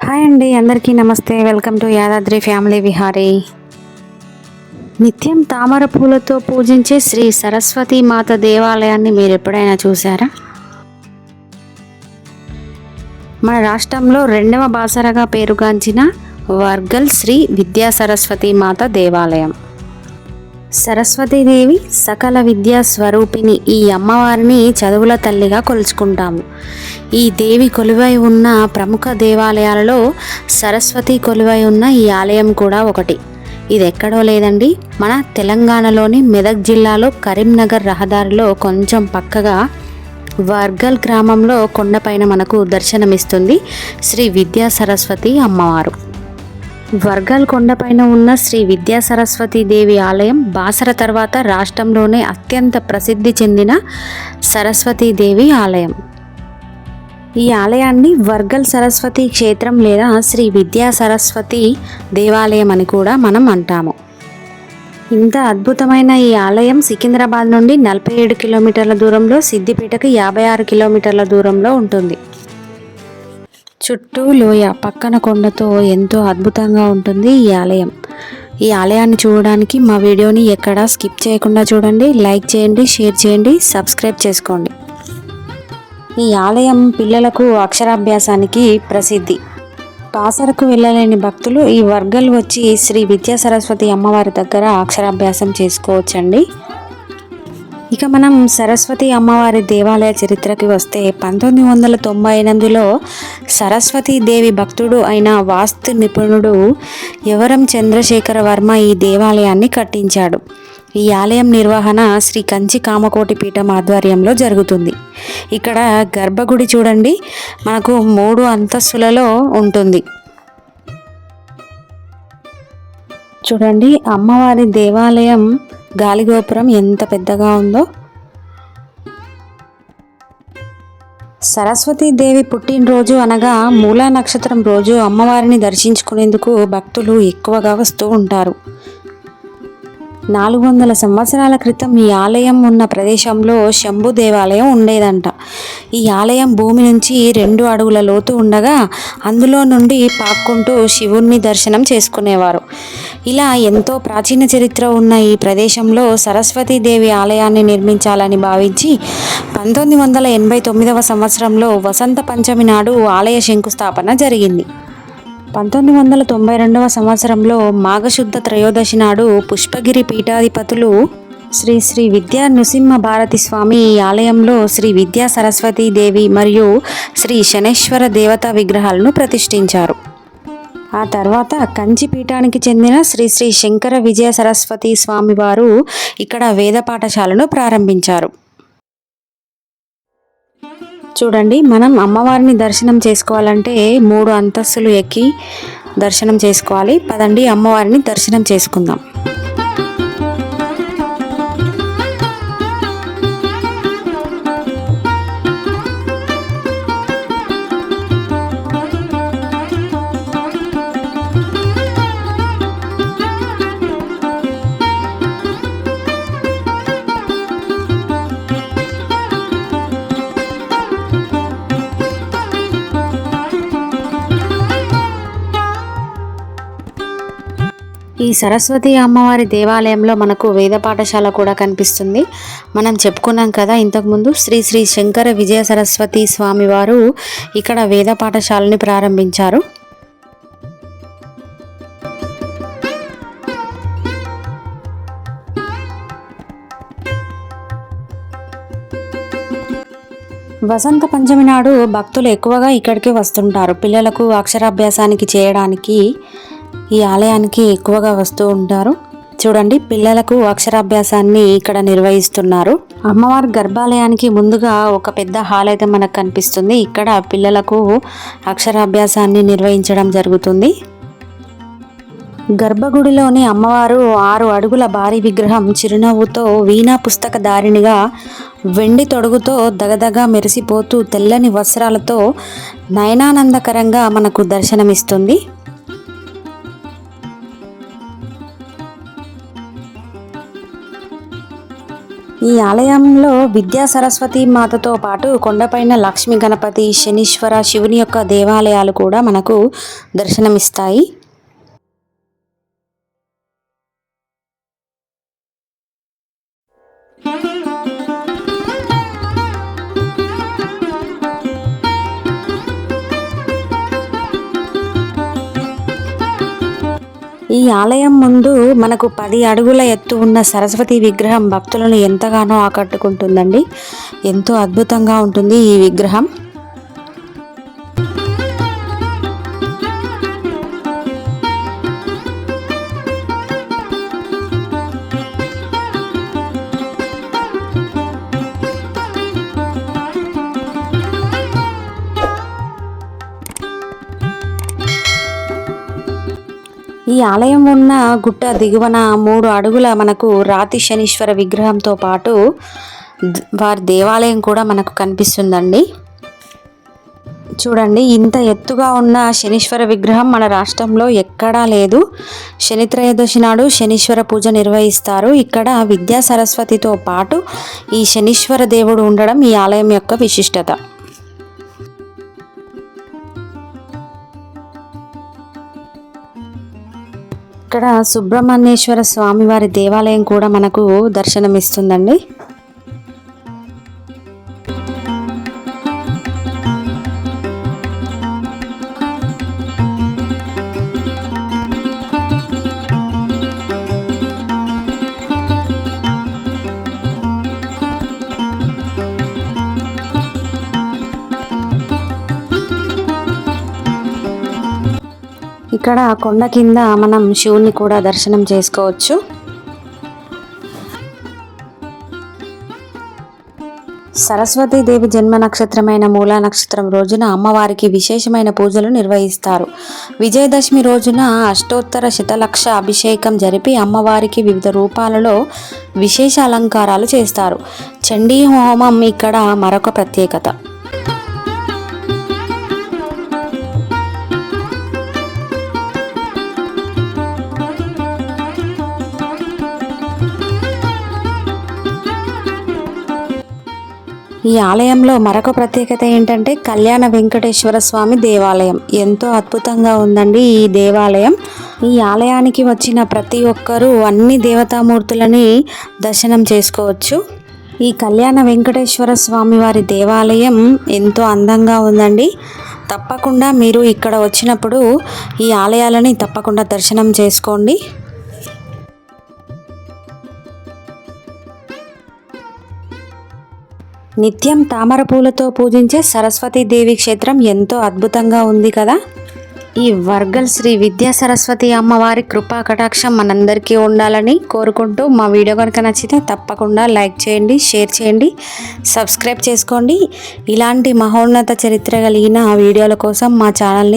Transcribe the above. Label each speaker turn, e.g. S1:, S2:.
S1: Hi అండి, అందరికీ నమస్తే. Welcome to Yadadri family Vihari. నిత్యం తామర పూలతో పూజించే శ్రీ సరస్వతీ మాత దేవాలయాన్ని మీరు ఎప్పుడైనా చూసారా? మన రాష్ట్రంలో రెండవ బాసరగా పేరుగాంచిన వర్గల్ శ్రీ విద్యా సరస్వతీ మాత దేవాలయం. సరస్వతీదేవి సకల విద్యా స్వరూపిణి. ఈ అమ్మవారిని చదువుల తల్లిగా కొలుచుకుంటాము. ఈ దేవి కొలువై ఉన్న ప్రముఖ దేవాలయాలలో సరస్వతి కొలువై ఉన్న ఈ ఆలయం కూడా ఒకటి. ఇది ఎక్కడో లేదండి, మన తెలంగాణలోని మెదక్ జిల్లాలో కరీంనగర్ రహదారిలో కొంచెం పక్కగా వర్గల్ గ్రామంలో కొండపైన మనకు దర్శనమిస్తుంది శ్రీ విద్యా సరస్వతి అమ్మవారు. వర్గల్ కొండపైన ఉన్న శ్రీ విద్యా సరస్వతీ దేవి ఆలయం బాసర తర్వాత రాష్ట్రంలోనే అత్యంత ప్రసిద్ధి చెందిన సరస్వతీదేవి ఆలయం. ఈ ఆలయాన్ని వర్గల్ సరస్వతి క్షేత్రం లేదా శ్రీ విద్యా సరస్వతి దేవాలయం అని కూడా మనం అంటాము. ఇంత అద్భుతమైన ఈ ఆలయం సికింద్రాబాద్ నుండి 47 కిలోమీటర్ల దూరంలో, సిద్దిపేటకి 56 కిలోమీటర్ల దూరంలో ఉంటుంది. చుట్టూ లోయ, పక్కన కొండతో ఎంతో అద్భుతంగా ఉంటుంది ఈ ఆలయం. ఈ ఆలయాన్ని చూడడానికి మా వీడియోని ఎక్కడా స్కిప్ చేయకుండా చూడండి. లైక్ చేయండి, షేర్ చేయండి, సబ్స్క్రైబ్ చేసుకోండి. ఈ ఆలయం పిల్లలకు అక్షరాభ్యాసానికి ప్రసిద్ధి. బాసరకు వెళ్ళలేని భక్తులు ఈ వర్గల్ వచ్చి శ్రీ విద్యా సరస్వతి అమ్మవారి దగ్గర అక్షరాభ్యాసం చేసుకోవచ్చండి. ఇక మనం సరస్వతి అమ్మవారి దేవాలయ చరిత్రకి వస్తే 1998లో సరస్వతీ దేవి భక్తుడు అయిన వాస్తు నిపుణుడు యవరం చంద్రశేఖర వర్మ ఈ దేవాలయాన్ని కట్టించాడు. ఈ ఆలయం నిర్వహణ శ్రీ కంచి కామకోటి పీఠం ఆధ్వర్యంలో జరుగుతుంది. ఇక్కడ గర్భగుడి చూడండి, మనకు 3 అంతస్తులలో ఉంటుంది. చూడండి అమ్మవారి దేవాలయం గాలిగోపురం ఎంత పెద్దగా ఉందో. సరస్వతీదేవి పుట్టినరోజు అనగా మూలా నక్షత్రం రోజు అమ్మవారిని దర్శించుకునేందుకు భక్తులు ఎక్కువగా వస్తూ ఉంటారు. 400 సంవత్సరాల క్రితం ఈ ఆలయం ఉన్న ప్రదేశంలో శంభు దేవాలయం ఉండేదంట. ఈ ఆలయం భూమి నుంచి 2 అడుగుల లోతు ఉండగా అందులో నుండి పాక్కుంటూ శివుణ్ణి దర్శనం చేసుకునేవారు. ఇలా ఎంతో ప్రాచీన చరిత్ర ఉన్న ఈ ప్రదేశంలో సరస్వతీదేవి ఆలయాన్ని నిర్మించాలని భావించి 1989వ సంవత్సరంలో వసంత పంచమి నాడు ఆలయ శంకుస్థాపన జరిగింది. 1992వ సంవత్సరంలో మాఘశుద్ధ త్రయోదశి నాడు పుష్పగిరి పీఠాధిపతులు శ్రీ శ్రీ విద్యా నృసింహ భారతి స్వామి ఈ ఆలయంలో శ్రీ విద్యా సరస్వతీ దేవి మరియు శ్రీ శనేశ్వర దేవతా విగ్రహాలను ప్రతిష్ఠించారు. ఆ తర్వాత కంచి పీఠానికి చెందిన శ్రీ శ్రీ శంకర విజయ సరస్వతి స్వామి వారు ఇక్కడ వేద పాఠశాలను ప్రారంభించారు. చూడండి, మనం అమ్మవారిని దర్శనం చేసుకోవాలంటే 3 అంతస్తులు ఎక్కి దర్శనం చేసుకోవాలి. పదండి అమ్మవారిని దర్శనం చేసుకుందాం. ఈ సరస్వతి అమ్మవారి దేవాలయంలో మనకు వేద పాఠశాల కూడా కనిపిస్తుంది. మనం చెప్పుకున్నాం కదా ఇంతకుముందు, శ్రీ శ్రీ శంకర విజయ సరస్వతి స్వామి వారు ఇక్కడ వేద పాఠశాలని ప్రారంభించారు. వసంత పంచమి నాడు భక్తులు ఎక్కువగా ఇక్కడికి వస్తుంటారు. పిల్లలకు అక్షరాభ్యాసానికి చేయడానికి ఈ ఆలయానికి ఎక్కువగా వస్తూ ఉంటారు. చూడండి, పిల్లలకు అక్షరాభ్యాసాన్ని ఇక్కడ నిర్వహిస్తున్నారు. అమ్మవారి గర్భాలయానికి ముందుగా ఒక పెద్ద హాల్ అయితే మనకు కనిపిస్తుంది. ఇక్కడ పిల్లలకు అక్షరాభ్యాసాన్ని నిర్వహించడం జరుగుతుంది. గర్భగుడిలోని అమ్మవారు 6 అడుగుల భారీ విగ్రహం చిరునవ్వుతో వీణా పుస్తక ధారిణిగా వెండి తొడుగుతో దగదగా మెరిసిపోతూ తెల్లని వస్త్రాలతో నయనానందకరంగా మనకు దర్శనమిస్తుంది. ఈ ఆలయంలో విద్యా సరస్వతి మాతతో పాటు కొండపైన లక్ష్మీ గణపతి, శనీశ్వర, శివుని యొక్క దేవాలయాలు కూడా మనకు దర్శనమిస్తాయి. ఈ ఆలయం ముందు మనకు 10 అడుగుల ఎత్తు ఉన్న సరస్వతి విగ్రహం భక్తులను ఎంతగానో ఆకట్టుకుంటుందండి. ఎంతో అద్భుతంగా ఉంటుంది ఈ విగ్రహం. ఈ ఆలయం ఉన్న గుట్ట దిగువన 3 అడుగుల మనకు రాతి శనీశ్వర విగ్రహంతో పాటు వారి దేవాలయం కూడా మనకు కనిపిస్తుందండి. చూడండి, ఇంత ఎత్తుగా ఉన్న శనీశ్వర విగ్రహం మన రాష్ట్రంలో ఎక్కడా లేదు. శని త్రయోదశి నాడు శనీశ్వర పూజ నిర్వహిస్తారు. ఇక్కడ విద్యా సరస్వతితో పాటు ఈ శనీశ్వర దేవుడు ఉండడం ఈ ఆలయం యొక్క విశిష్టత. ఇక్కడ సుబ్రహ్మణ్యేశ్వర స్వామివారి దేవాలయం కూడా మనకు దర్శనమిస్తుందండి. ఇక్కడ కొండ కింద మనం శివుని కూడా దర్శనం చేసుకోవచ్చు. సరస్వతీదేవి జన్మ నక్షత్రమైన మూలా నక్షత్రం రోజున అమ్మవారికి విశేషమైన పూజలు నిర్వహిస్తారు. విజయదశమి రోజున అష్టోత్తర శతలక్ష అభిషేకం జరిపి అమ్మవారికి వివిధ రూపాలలో విశేష అలంకారాలు చేస్తారు. చండీ హోమం ఇక్కడ మరొక ప్రత్యేకత. ఈ ఆలయంలో మరొక ప్రత్యేకత ఏంటంటే కళ్యాణ వెంకటేశ్వర స్వామి దేవాలయం. ఎంతో అద్భుతంగా ఉందండి ఈ దేవాలయం. ఈ ఆలయానికి వచ్చిన ప్రతి ఒక్కరూ అన్ని దేవతామూర్తులని దర్శనం చేసుకోవచ్చు. ఈ కళ్యాణ వెంకటేశ్వర స్వామి వారి దేవాలయం ఎంతో అందంగా ఉందండి. తప్పకుండా మీరు ఇక్కడ వచ్చినప్పుడు ఈ ఆలయాలని తప్పకుండా దర్శనం చేసుకోండి. నిత్యం తామర పూలతో పూజించే సరస్వతీదేవి క్షేత్రం ఎంతో అద్భుతంగా ఉంది కదా. ఈ వర్గల్ శ్రీ విద్యా సరస్వతి అమ్మవారి కృపా కటాక్షం మనందరికీ ఉండాలని కోరుకుంటూ మా వీడియో కనుక నచ్చితే తప్పకుండా లైక్ చేయండి, షేర్ చేయండి, సబ్స్క్రైబ్ చేసుకోండి. ఇలాంటి మహోన్నత చరిత్ర కలిగిన వీడియోల కోసం మా ఛానల్ని